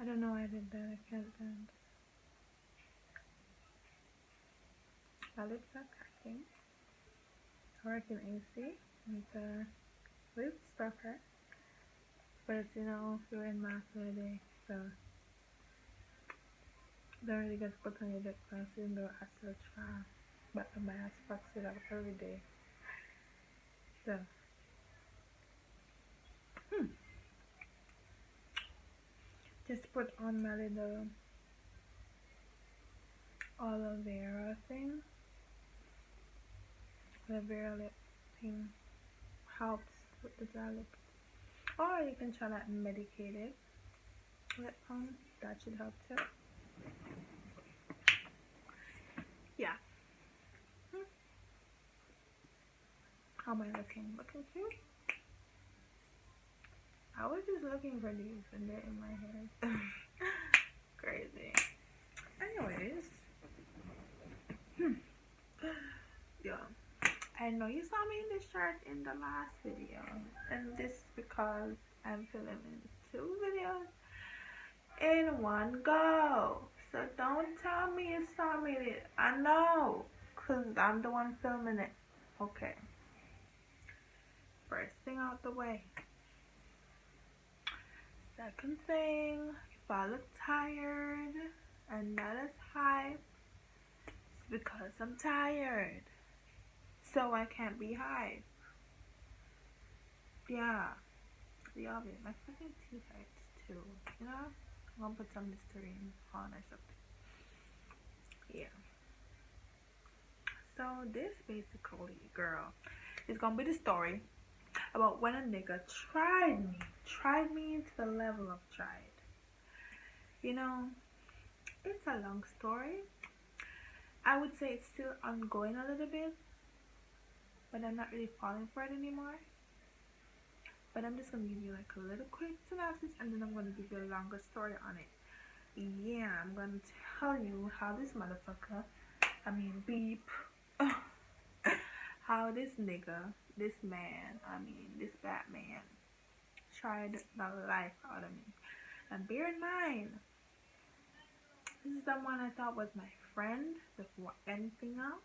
I don't know why I did that. I can't stand. My lips are cracking. I work in AC. It's a lip stuffer. But you know, you're in math all day, so don't really get to put on your lip gloss even though I still try. But my ass fucks it up every day. So just put on my little aloe vera thing. The vera lip thing helps with the dry lips. Or you can try that medicated lip balm. That should help too. Yeah. How am I looking? Looking cute? I was just looking for these and they're in my head. Crazy. Anyways. Yeah. I know you saw me in this shirt in the last video. And this is because I'm filming 2 videos in one go. So don't tell me you saw me there. I know. Because I'm the one filming it. Okay. First thing out the way. Second thing, if I look tired and not as hype, it's because I'm tired. So I can't be hype. Yeah. The obvious. My fucking teeth hurts too. You know? I'm gonna put some Listerine on or something. Yeah. So this basically, girl, is gonna be the story about when a nigga tried me to the level of tried. You know, it's a long story. I would say it's still ongoing a little bit, but I'm not really falling for it anymore. But I'm just gonna give you like a little quick synopsis, and then I'm gonna give you a longer story on it. Yeah, I'm gonna tell you how this motherfucker, beep, how this nigga, this man, this Batman, tried the life out of me. And bear in mind, this is someone I thought was my friend before anything else.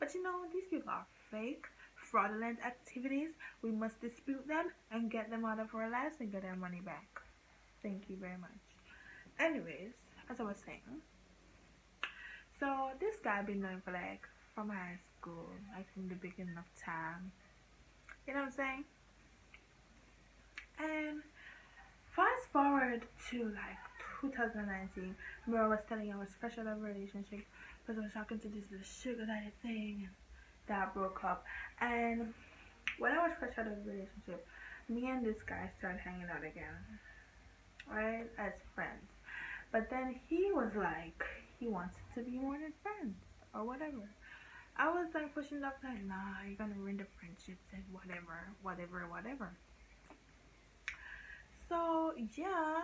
But you know, these people are fake, fraudulent activities. We must dispute them and get them out of our lives and get our money back. Thank you very much. Anyways, as I was saying, so this guy I've been knowing for like from high school, like from the beginning of time. You know what I'm saying? And fast forward to like 2019, where I was telling you I was fresh out of a relationship because I was talking to this sugar daddy thing that broke up. And when I was fresh out of a relationship, me and this guy started hanging out again, right, as friends. But then he was like, he wants to be more than friends or whatever. I was like pushing up like, nah, you're gonna ruin the friendships and whatever. So yeah,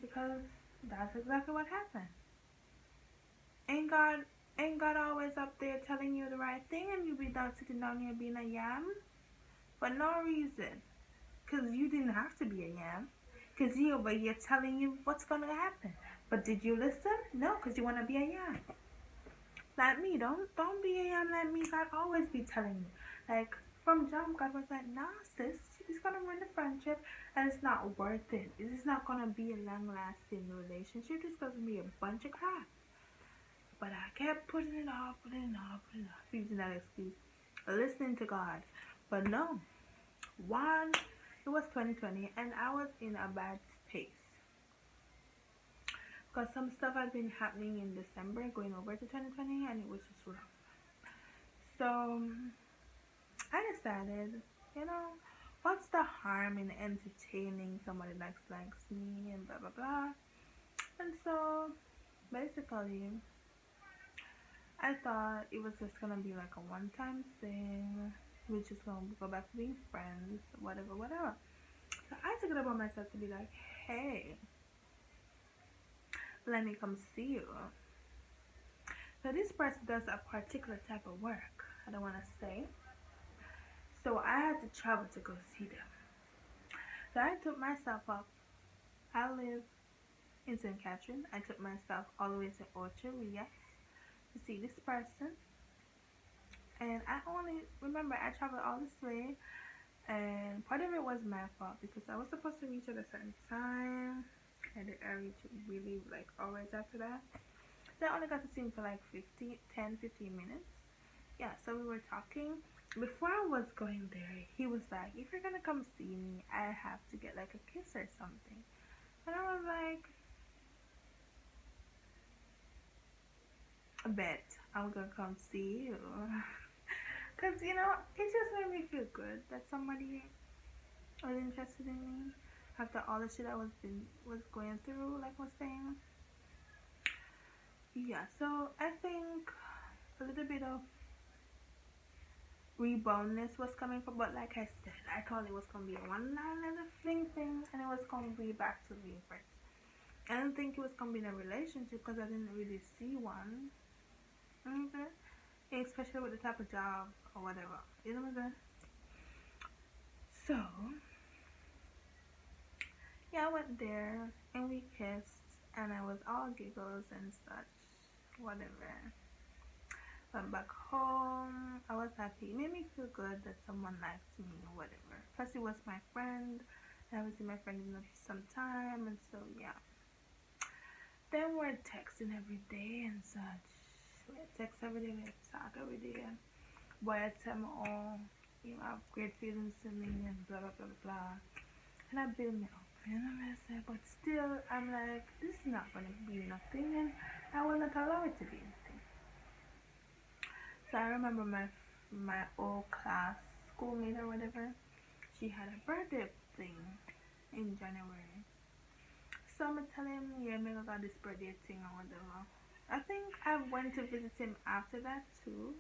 because that's exactly what happened. Ain't God always up there telling you the right thing, and you be down sitting down here being a yam for no reason, cause you didn't have to be a yam, cause he over here telling you what's gonna happen. But did you listen? No, cause you wanna be a yam. Like me, don't be a yam like me. God always be telling you, like from jump, God was like, nah, sis, it's gonna ruin the friendship, and it's not worth it. It's not gonna be a long-lasting relationship. It's gonna be a bunch of crap. But I kept putting it off, using that excuse, listening to God. But no, one, it was 2020, and I was in a bad space. Because some stuff had been happening in December, going over to 2020, and it was just rough. So I decided, you know, what's the harm in entertaining somebody that likes me and blah blah blah. And so basically, I thought it was just gonna be like a one-time thing. We're just gonna go back to being friends, whatever. So I took it upon myself to be like, hey, let me come see you. So this person does a particular type of work. I don't want to say. So I had to travel to go see them. So I took myself up. I live in St. Catherine. I took myself all the way to Orchard to see this person. And I only remember I traveled all this way, and part of it was my fault because I was supposed to reach at a certain time, and I reached really like hours after that. So I only got to see him for like 15 minutes. Yeah, so we were talking. Before I was going there, he was like, if you're gonna come see me, I have to get like a kiss or something. And I was like, I bet I'm gonna come see you. Because, you know, it just made me feel good that somebody was interested in me after all the shit I was going through, like I was saying. Yeah, so I think a little bit of reboundness was coming from, but like I said, I thought it was gonna be a one line and a fling thing, and it was gonna be back to being friends. I didn't think it was gonna be in a relationship because I didn't really see one. Okay, especially with the type of job or whatever. You know what I'm saying? So yeah, I went there and we kissed, and I was all giggles and such, whatever. Went back home. I was happy. It made me feel good that someone likes me or whatever. Plus, it was my friend. I haven't seen my friend in some time, and so yeah. Then we're texting every day and such. We text every day, we talk every day. Boy, I tell me, oh, you have great feelings to me, and blah blah blah blah. And I build me up, you know what I say? But still, I'm like, this is not gonna be nothing, and I will not allow it to be anything. So I remember my old class schoolmate or whatever, she had a birthday thing in January. So I'm telling him, yeah, maybe I got this birthday thing or whatever. I think I went to visit him after that too.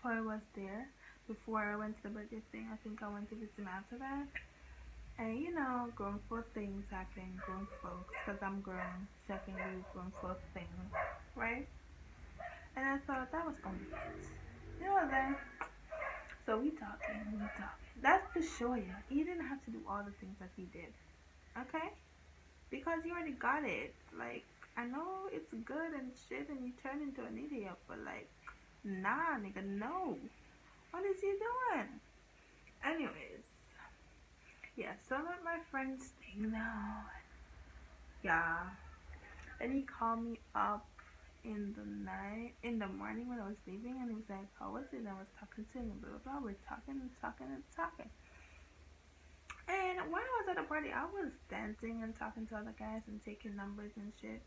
Or I was there before I went to the birthday thing. I think I went to visit him after that. And you know, grown folk things happen, grown folks, because I'm grown, so I can do grown folk things, right? And I thought that was gonna be it. You know what then? So we talking. That's to show you. He didn't have to do all the things that he did. Okay? Because you already got it. Like, I know it's good and shit and you turn into an idiot, but like, nah, nigga, no. What is he doing? Anyways. Yeah, so I'm at my friend's thing now. Yeah. And he called me up in the morning when I was leaving, and he was like, how was it? And I was talking to him, blah blah blah. We're talking. And when I was at the party, I was dancing and talking to other guys and taking numbers and shit.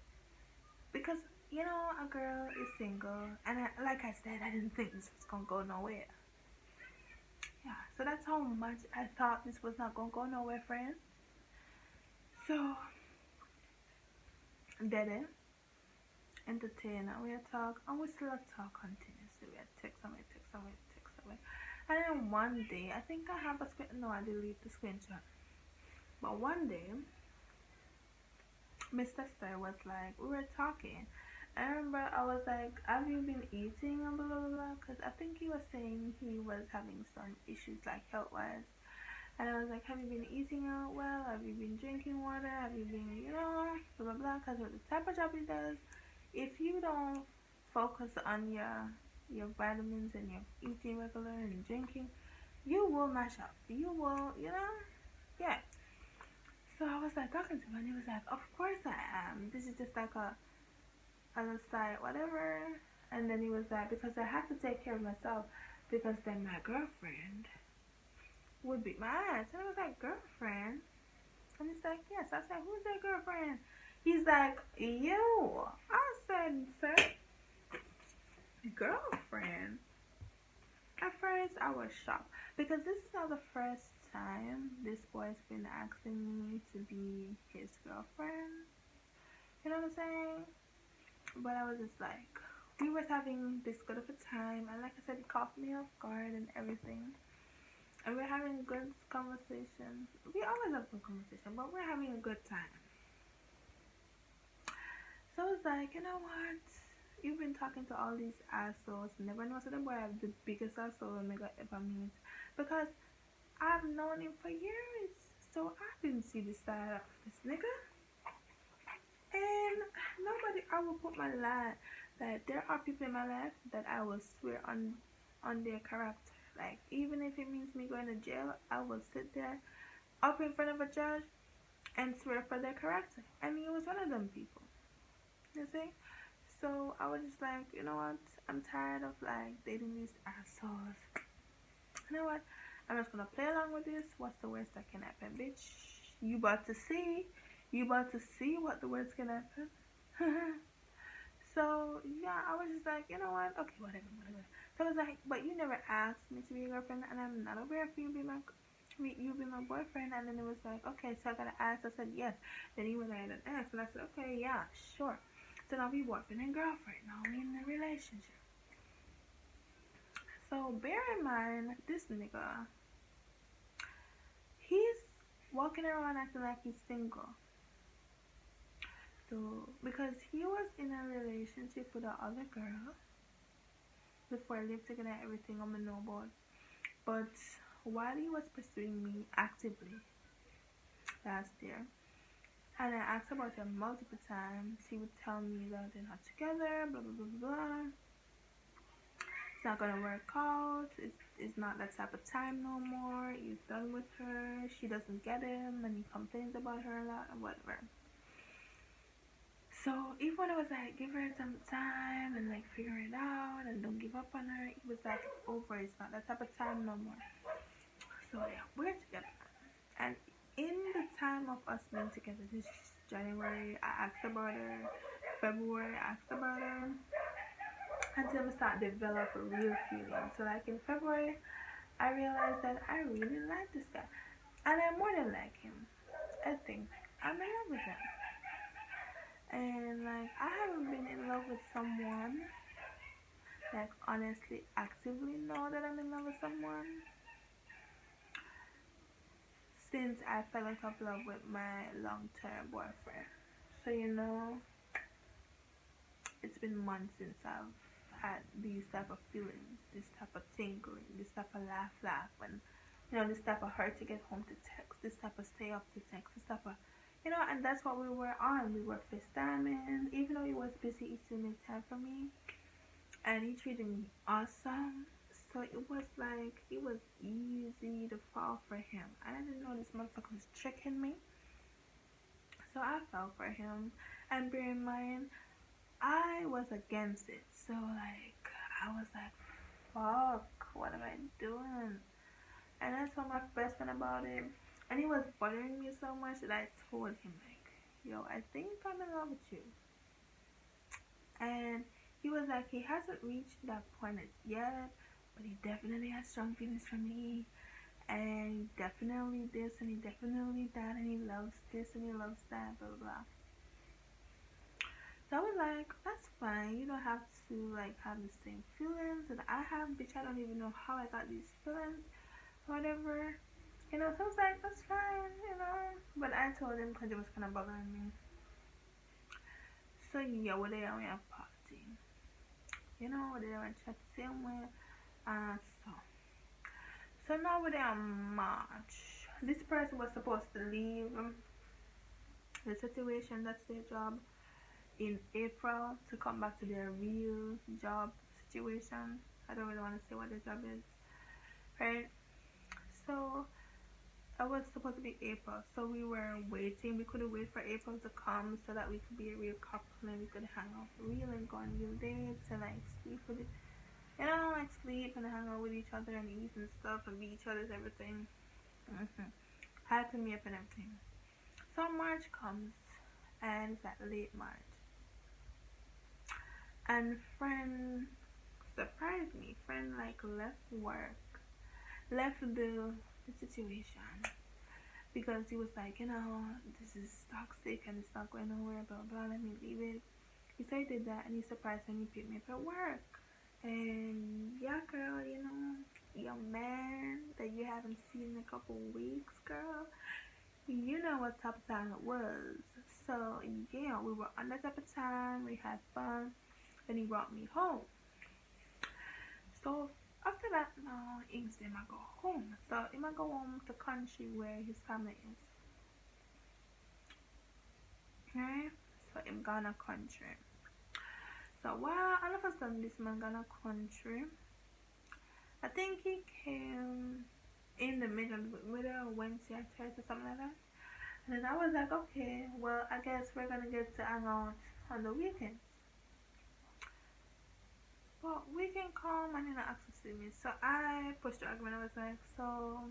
Because, you know, a girl is single, and like I said, I didn't think this was gonna go nowhere. Yeah, so that's how much I thought this was not gonna go nowhere, friends. So, did it. Entertain, and we talk, and we still talk continuously. We text away. And then one day, I think I have a screen. No, I delete the screenshot. But one day, Mr. Sir was like, we were talking. I remember I was like, have you been eating and blah blah blah? Because I think he was saying he was having some issues like health wise. And I was like, have you been eating out well? Have you been drinking water? Have you been, you know, blah blah blah? Because with the type of job he does, if you don't focus on your vitamins and your eating regular and drinking, you will mash up. You will, you know, yeah. So I was like talking to him, and he was like, of course I am. This is just like a side, whatever. And then he was like, because I have to take care of myself, because then my girlfriend would beat my ass. And I was like, girlfriend? And he's like, yes. I said, who's that girlfriend? He's like, you. I said, sir, girlfriend? At first, I was shocked, because this is not the first time this boy's been asking me to be his girlfriend. You know what I'm saying? But I was just like, we were having this good of a time, and like I said, he caught me off guard and everything. And we're having good conversation. We always have good conversation, but we're having a good time. So I was like, you know what? You've been talking to all these assholes. Never know, so the boy have the biggest asshole Omega ever meet. Because I've known him for years, so I didn't see the side of this nigga. And nobody, I will put my life that there are people in my life that I will swear on their character. Like, even if it means me going to jail, I will sit there up in front of a judge and swear for their character. And he was one of them people. You see? So I was just like, you know what? I'm tired of like dating these assholes. You know what? I'm just gonna play along with this. What's the worst that can happen, bitch? You about to see. You about to see what the worst can happen. So yeah, I was just like, you know what? Okay, whatever. So I was like, but you never asked me to be your girlfriend, and I'm not aware if you be my boyfriend. And then it was like, okay, so I gotta ask. I said yes. Then he went ahead and asked, and I said, okay, yeah, sure. So now we boyfriend and girlfriend. Now we in a relationship. So bear in mind, this nigga, he's walking around acting like he's single. So because he was in a relationship with the other girl before I lived together, everything I'm gonna know about. But while he was pursuing me actively last year, and I asked about him multiple times, he would tell me that they're not together, blah blah blah blah blah. It's not gonna work out. It's not that type of time no more. He's done with her. She doesn't get him, and he complains about her a lot and whatever. So even when I was like, give her some time and like figure it out and don't give up on her, he was like, it's over. It's not that type of time no more. So yeah, we're together. And in the time of us being together, this January, I asked about her. February, I asked about her. Until we start develop a real feeling. So like in February, I realized that I really like this guy. And I more than like him. I think I'm in love with him. And like I haven't been in love with someone like honestly actively know that I'm in love with someone since I fell in love with my long-term boyfriend. So you know, it's been months since I've had these type of feelings, this type of tingling, this type of laugh, and you know, this type of hurt to get home to text, this type of stay up to text, this type of, you know, and that's what we were on. We were FaceTiming, even though he was busy, he still made time for me, and he treated me awesome. So it was like it was easy to fall for him. I didn't know this motherfucker was tricking me, so I fell for him. And bear in mind, I was against it. So like I was like, fuck, what am I doing? And I told my best friend about it, and he was bothering me so much that I told him like, yo, I think I'm in love with you. And he was like, he hasn't reached that point yet, but he definitely has strong feelings for me, and he definitely this and he definitely that, and he loves this and he loves that, blah blah blah. So I was like, that's fine. You don't have to like have the same feelings that I have, bitch. I don't even know how I got these feelings, whatever. You know, so I was like, that's fine, you know. But I told him because it was kind of bothering me. So yeah, we're there, we have party. You know, we're there and chat the same way. So now we're there in March. This person was supposed to leave the situation, that's their job, in April to come back to their real job situation. I don't really want to say what their job is, right? So I was supposed to be April, so we were waiting. We couldn't wait for April to come so that we could be a real couple and we could hang out for real and go on real dates and like sleep with it, you know, like sleep and hang out with each other and eat and stuff and be each other's everything. Hyping me up and everything. So March comes and it's like late March. And friend surprised me. Friend like left work, left the situation because he was like, you know, this is toxic and it's not going nowhere, blah blah, let me leave it. He said he did that and he surprised when he picked me up at work. And yeah, girl, you know, your man that you haven't seen in a couple weeks, girl, you know what type of time it was. So yeah, we were on that type of time, we had fun. Then he brought me home. So After that, now him say I go home. So him I go home to country where his family is. Right? So him gonna country. So while all of a sudden this man gonna country, I think he came in the middle of Wednesday or Thursday, something like that. And then I was like, okay, well I guess we're gonna get to hang out on the weekend. But weekend come and he not ask to see me. So I pushed the argument. I was like, so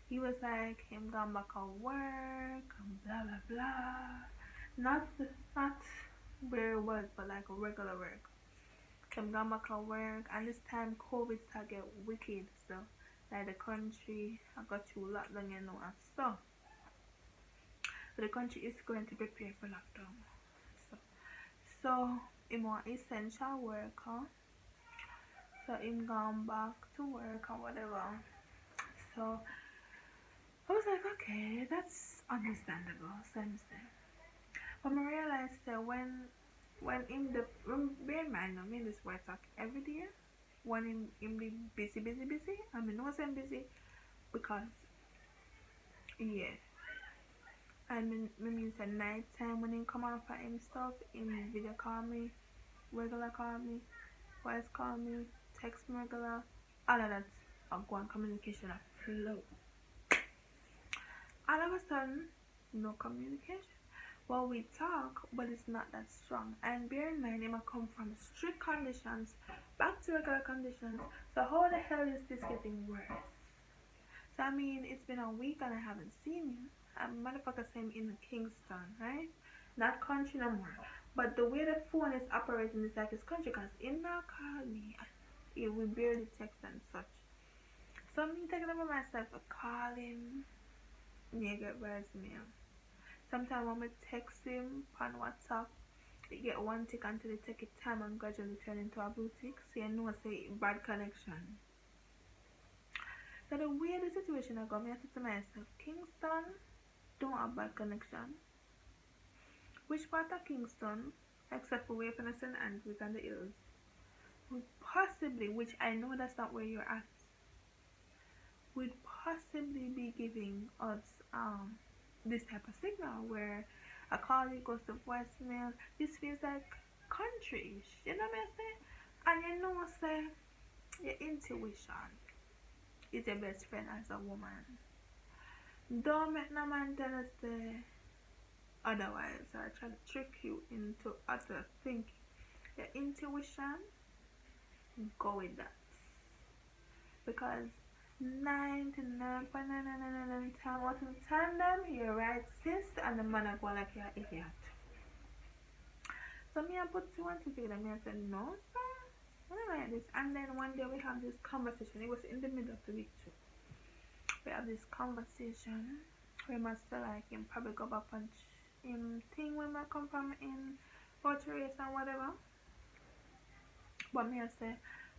he was like him gone back on work and blah blah blah. Not where it was, but like a regular work. Him gone back on work, and this time COVID start get wicked. So like the country, I got you lockdown, you know, and stuff. So the country is going to prepare for lockdown. So him want essential worker. So him gone back to work or whatever. So I was like, okay, that's understandable, same thing. But I realized that when him bear in mind, I mean this work talk every day. When him be busy. I mean, no I'm busy because yeah. I mean at night time when him come out for him stuff, him video call me, regular call me, voice call me, text me regular, all of that go on communication a flow. All of a sudden, no communication. Well, we talk, but it's not that strong. And bear in mind, it might come from strict conditions back to regular conditions. So how the hell is this getting worse? So I mean, it's been a week and I haven't seen you. And motherfucker saying in Kingston, right? Not country no more. But the way the phone is operating is like it's country, because him not call me. We barely text and such. So me taking over myself to call him. Me get voicemail. Sometimes when I text him on WhatsApp, you get one tick until it take it time and gradually turn into a blue tick. So you know say bad connection. So the way the situation I got me, I said to myself, Kingston don't have bad connection. Which part of Kingston, except for where St. Andrews and the hills, would possibly, which I know that's not where you're at, would possibly be giving us this type of signal where a call goes to voicemail. This feels like country, you know what I say? And you know, say your intuition is your best friend as a woman. Don't make no man tell us otherwise or try to trick you into other thinking. Your intuition, go with that. Because 99.999% out of the time you're right, sis, and the man go like you're an idiot. So me I put two and two together. Me I said, no sir, I don't like this. And then one day we have this conversation. It was in the middle of the week too. We have this conversation. We must feel like him probably go back on him thing when I come from in Puerto Rico and whatever. But me I say,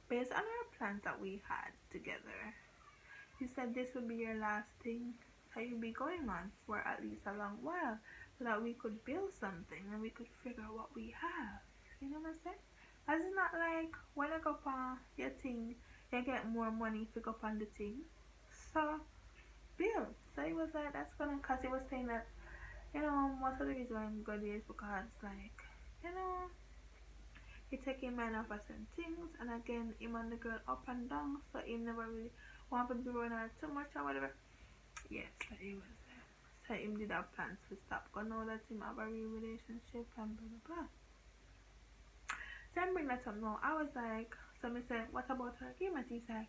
based on our plans that we had together, you said this would be your last thing that you'd be going on for at least a long while, so that we could build something and we could figure out what we have. You know what I'm saying? As it's not like when I go on your thing, you get more money to go on the thing. So build. So it was like that's gonna, cause he was saying that, you know, most of the reason why I'm good is because like, you know, he taking mind off of certain things, and again him and the girl up and down, so he never really want to be running her too much or whatever. Yes, so he was so him did have plans to stop, because now that him have a real relationship and blah blah blah. So I bring that up now. I was like, so me said, what about her agreement? He's like,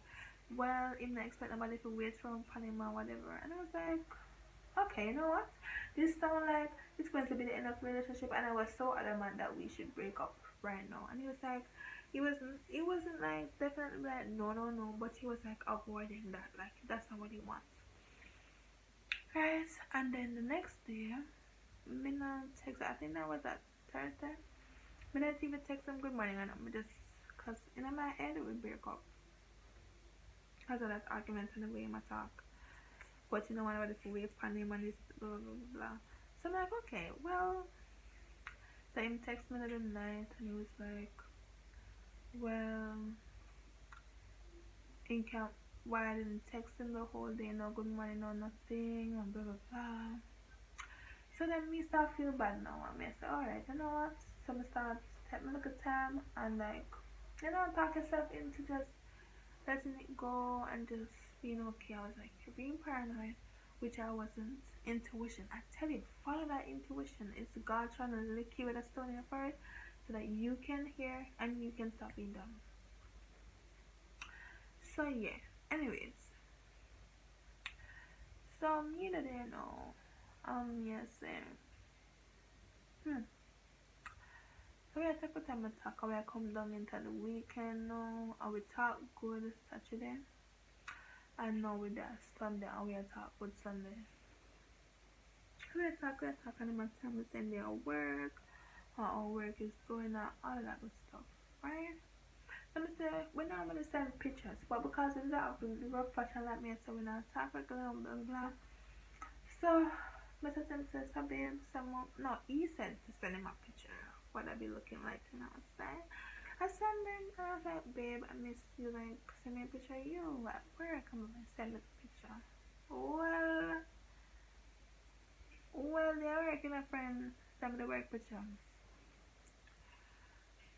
well, him not expect nobody to wait for him or whatever. And I was like, okay, you know what? This sound like it's going to be the end of the relationship, and I was so adamant that we should break up right now. And he was like, he wasn't like definitely like no, but he was like avoiding that, like that's not what he wants. Right? And then the next day, me not text, I think that was at Thursday. Me not even text him good morning, and me just, cause in my head it would break up. Cause of that argument and the way I talk. But you know what, if you wait upon him and this blah blah blah blah. So I'm like, okay, well, so him text me the other night and he was like, well, he can't, why I didn't text him the whole day, no good morning, no nothing, and blah blah blah. So then me start feel bad now. I mean, I say, alright, you know what? So me start take me look at time and like, talk yourself into just letting it go and just being okay. I was like, you're being paranoid, which I wasn't. Intuition. I tell you, follow that intuition. It's God trying to lick you with a stone in your forehead so that you can hear and you can stop being dumb. So yeah. Anyways. So me today know. Yes, so we take the time to talk. We come down into the weekend now. And we talk good Saturday. And now with that Sunday, and we talk good Sunday. We talk, and my time is in there work. How our work is going on, all that good stuff, right? Let me say, we normally send pictures, but because it's that the rough fashion like me, so we not talk regular, blah blah blah. So, Mr. Tim says, so babe, someone, no, he said to send him a picture, what I be looking like, you know what I'm saying? I send him, and I was like, babe, I miss you, like, send me a picture of you at work, come on, send me the picture. Well, they're working a friend, send me the work picture.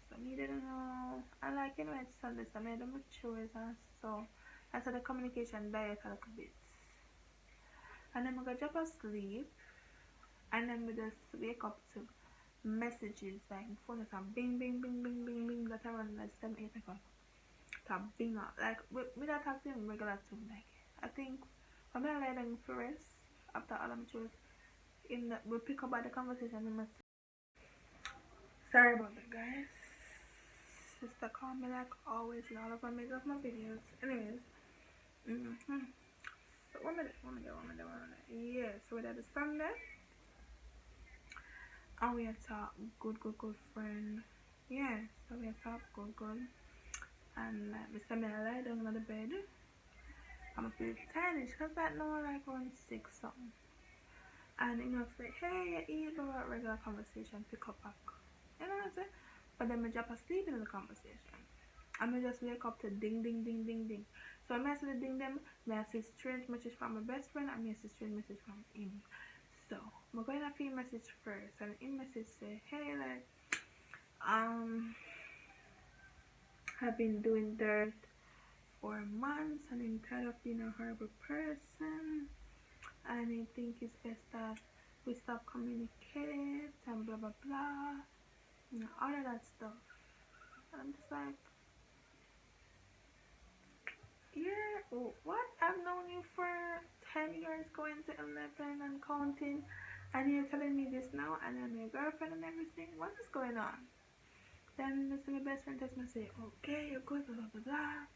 So me didn't know. And like, it's Sunday, so I made them chores and so the communication died a little bit. And then I go drop asleep and then we just wake up to messages like my phone is a bing bing bing bing bing bing that I run like 7-8 o'clock. To bing out. Like we don't talk to him regular too. Like I think I'm gonna lie down for rest after all my chores. We pick up by the conversation we must. Sorry about that, guys. Sister call me like always in all of my videos. Anyways, so one minute. Yeah, so we're at the Sunday, and we are talk good friend. Yeah, so we are talk good, and like we say me lie down on the bed. I'm feel tired because that no like around 6 something, and say, hey, you eat about regular conversation, pick up back. You know what I'm saying? But then I drop asleep in the conversation. And I just wake up to ding ding ding ding ding. So I see the ding them, I see strange message from my best friend, and I see strange message from him. So I'm going to feel message first, and in message say, hey, like I've been doing dirt for months and I'm tired of being a horrible person, and I think it's best that we stop communicate and blah blah blah. All of that stuff. And I'm just like, yeah, what? I've known you for 10 years, going to 11 and counting, and you're telling me this now, and I'm your girlfriend and everything. What is going on? Then my best friend texts me and say, okay, you're good, blah blah blah.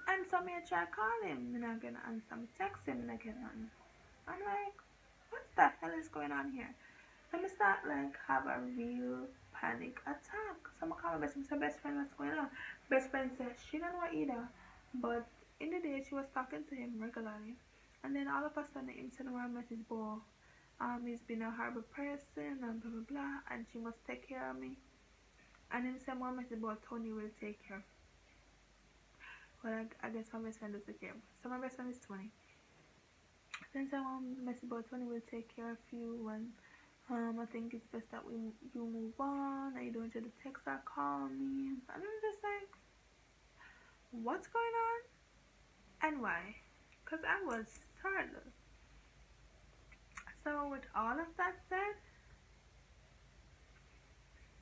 And so I try to call him, and I'm gonna answer, I text him, and I get nothing. I'm like, what the hell is going on here? So I start like have a real panic attack. So I call my best friend, say, best friend, what's going on? Best friend says she don't know either, but in the day she was talking to him regularly, and then all of a sudden him send her a message about he's been a horrible person and blah blah blah, and she must take care of me. And then send one message about Tony will take care. Well, I guess my best friend does take care. So my best friend is 20. Then someone message about Tony will take care of you, and I think it's best that you move on. I don't try to text or call me. And I'm just like, what's going on? And why? Because I was startled. So with all of that said,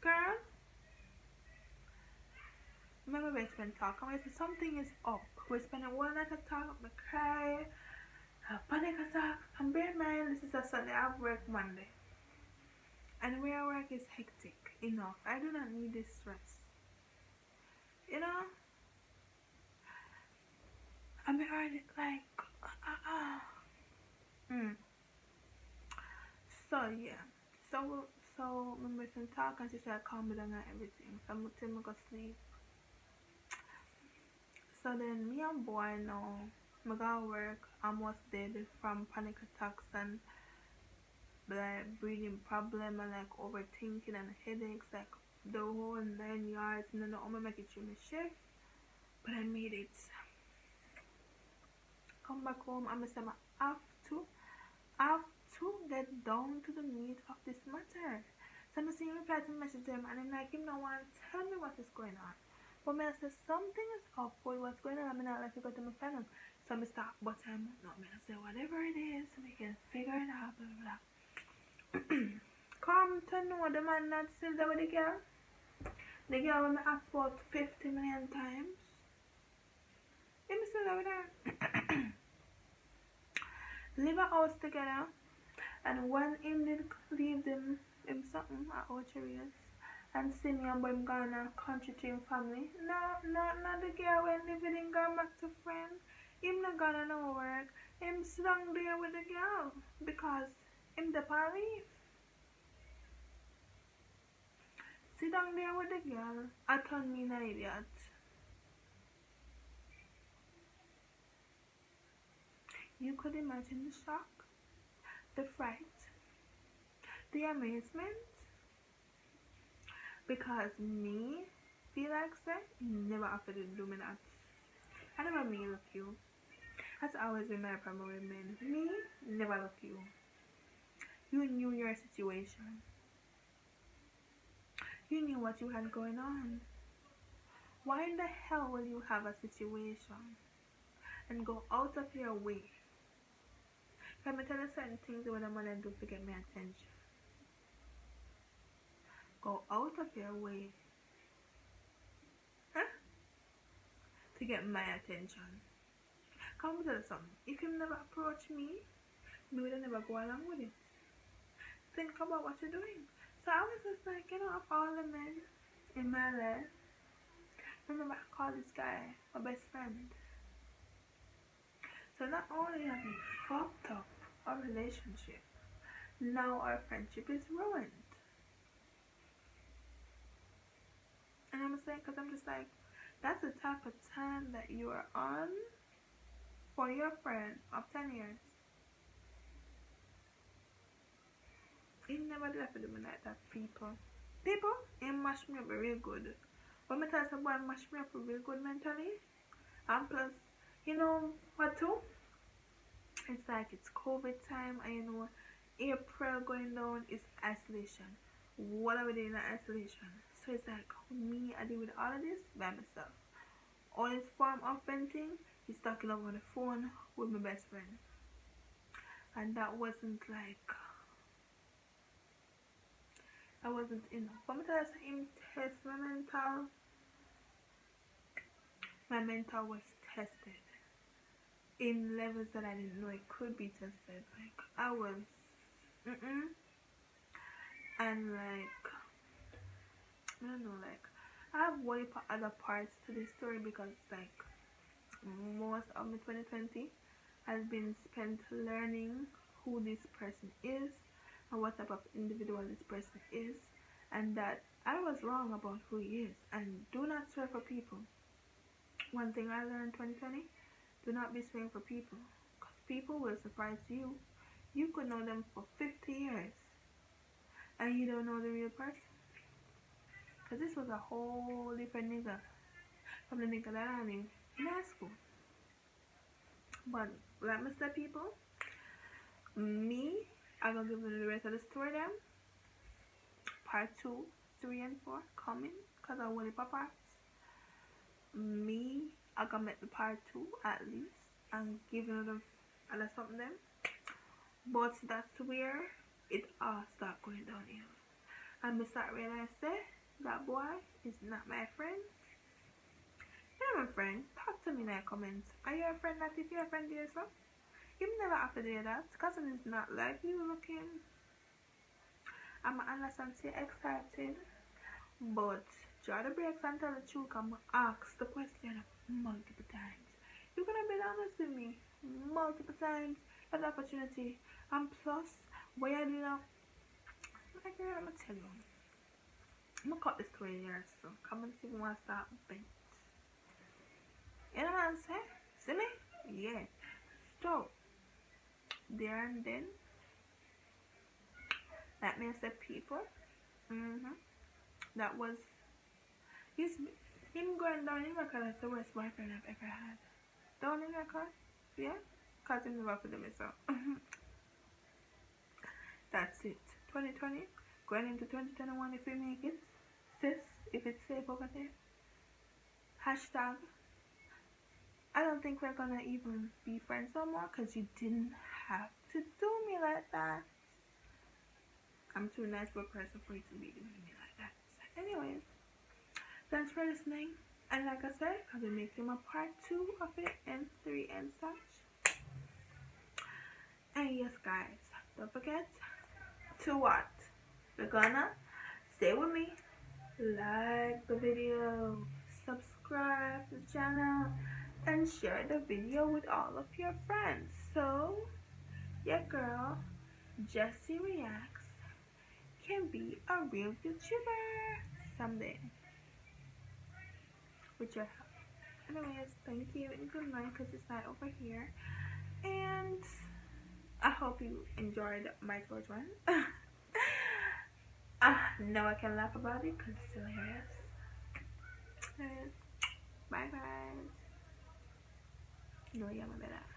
girl, remember we spend talking. I said something is up. We spend a one night to talk, I cry, have panic attacks, and bear in mind this is a Sunday, I have work Monday. And where I work is hectic enough. I do not need this stress. You know? I'm already like, So yeah. So my best friend talk and she started calm me down and everything. So I'm till I go sleep. So then me and boy now, I go work almost dead from panic attacks and like breathing problem and like overthinking and headaches, like the whole 9 yards, and then I'm gonna make it through my shift. But I made it. Come back home and I said I have to get down to the meat of this matter. So I'm seeing reply to the message to him and I'm like, him no one tell me what is going on. But me I say something is up with what's going on. I'm not like to go to my friend. So I start but no, me I say whatever it is, we can figure it out, blah blah blah. Come to know the man not still there with the girl. The girl when I asked about 50 million times. Him still there with her. Live a house together. And when him did leave them him something at Ocheries and see me and him gonna country to him family. No, the girl when living in gone back to friend. Him not gonna no work. Him sit down there with the girl because him the leave. Sit down there with the girl. I turn me an idiot. You could imagine the shock, the fright, the amazement. Because me feel like say never offered to do me that. I never me look you. That's always been my problem with men. Me never look you. You knew your situation. You knew what you had going on. Why in the hell will you have a situation and go out of your way? Let me tell you certain things that I'm gonna do to get my attention. Go out of your way, huh? To get my attention. Come tell you something. If you never approach me, we would never go along with it. Think about what you're doing. So I was just like, of all the men in my life, remember I called this guy my best friend. So not only have we fucked up our relationship, now our friendship is ruined. And I'm saying, because I'm just like, that's the type of time that you are on for your friend of 10 years. He never did that for me like that, people. People, he mashed me up real good. But me tell you, boy, mashed me up real good mentally. And plus, you know what too? It's like it's COVID time, and you know, April going down is isolation. What are we doing in isolation? So it's like me, I deal with all of this by myself. All this form of venting is talking over the phone with my best friend. And that wasn't enough. For me to tell him test my mental. My mental was tested in levels that I didn't know it could be tested. Like I was and like I don't know, like I have way other parts to this story because like most of my 2020 has been spent learning who this person is and what type of individual this person is, and that I was wrong about who he is. And do not swear for people. One thing I learned in 2020, do not be swearing for people, because people will surprise you. You could know them for 50 years and you don't know the real person. Because this was a whole different nigga from the nigga that I knew in high school. But like I said, people, me, I'm gonna give you the rest of the story then. Part 2, 3 and 4 coming, because I want it for parts. Me, I'm gonna make the part 2 at least and give you another something then. But that's where it all start going downhill. And I start realizing that boy is not my friend. You're my friend. Talk to me in the comments. Are you a friend that if you're a friend to yourself? You never have to do that. Cousin is not like you looking. I'm understand say excited. But draw the breaks and tell the truth. I'm ask the question multiple times. You're gonna be honest with me multiple times. An opportunity. And plus, what you do now? Like, I'm gonna tell you. I'm gonna cut this 20 years so come and see if you want to start bent. You know what I'm saying? See me? Yeah. So, there and then, that means that people, that was, Him going down in record as the worst boyfriend I've ever had. Down in record? Yeah? Cause him never put them so. That's it. 2020. Going into 2021 if we make it. Sis, if it's safe over there. Hashtag. I don't think we're gonna even be friends no more because you didn't have to do me like that. I'm too nice of a person for you to be doing me like that. Anyways, thanks for listening. And like I said, I'll be making a part 2 of it and 3 and such. And yes, guys, don't forget to what? We're gonna stay with me. Like the video, subscribe to the channel, and share the video with all of your friends. So, your girl, Jessie Reacts, can be a real YouTuber someday. With your help. Anyways, thank you and good night because it's night over here. And I hope you enjoyed my short one. Now I can laugh about it because it's hilarious. Bye guys. No, yeah, my bad.